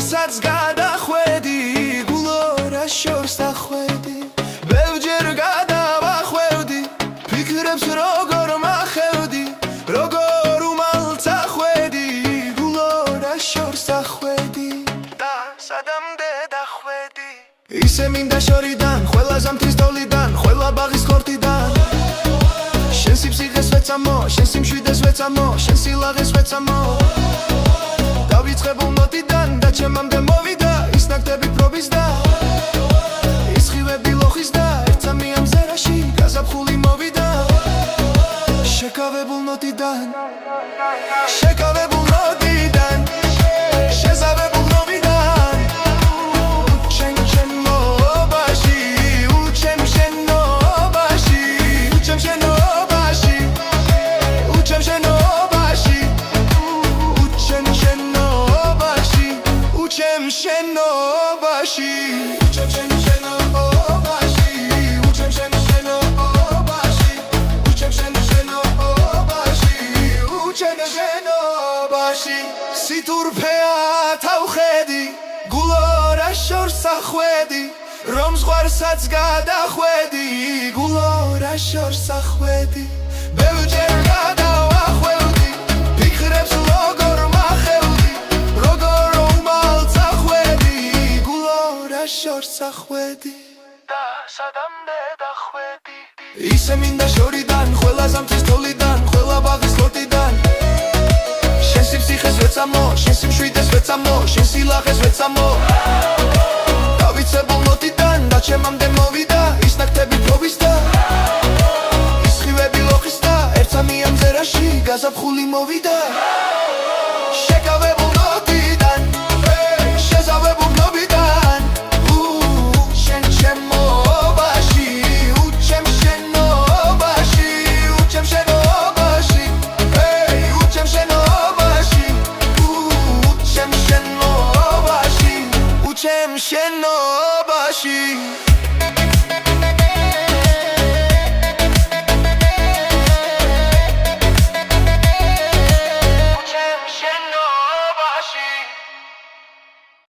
ზღვარსაც გადახვედი გულორა შორს დახვედი ბევრჯერ გადავახვევდი ფიქრებს როგორ მახევდი როგორ უმალს ახვედი გულორა შორს დახვედი და სადამდე დახვედი ისე მინდა შორიდან ყველა ზამთრის დოლიდან ყველა ბაღის ხორთიდან შენ სიფსიხეს ვეცამო შენ სიმშვიდეს ვეცამო შენ სილაღეს ვეცამო დავიწყებულ ნოტიდან და ჩემამდე მოვიდა ის ნაკვთები პრობის და ის ხილები ლოხის და ერთსამი ამ ზერაში გაზაფხული მოვიდა შეკავებულ ნოტიდან შეკავებულ ნოტიდან შეზავებულ ნომიდან უჩემ შენობაში უჩემ შენობაში უჩემ შენობაში უჩემ შენობაში უჩემ შენობაში უჩემ შენობაში უჩემ შენობაში უჩემ შენობაში უჩემ შენობაში უჩემ შენობაში სითურფეა თავხედი გულორა შორს ახვედი რომ ზღვარსაც გადახვედი გულორა შორს ახვედი ბევრჯერ გადავახვევდი ფიქრებს როგორ მახევდი როგორ უმალს ახვედი გულორა შორს ახვედი და სადამდე დახვედი ისე მინდა შორიდან ყველა ზამთრის თოვლიდან ყველა ბაღის ხორთიდან შენ სიფსიხეს ვეცამო შენ სიმშვიდეს ვეცამო შენ სილაღეს ვეცამო დავიწყებულ ნოტიდან და ჩემამდე მოვიდა ის ნაკვთები პრობის და ის ხილები ლოხის და ერთსამი ამ ზერაში გაზაფხული მოვიდა შეკავებულ ნოტიდან შეზავებულ ნომიდან შენ შემობაში უჩემ შენობაში უჩემ შენობაში უჩემ შენობაში უჩემ შენობაში უჩემ შენობაში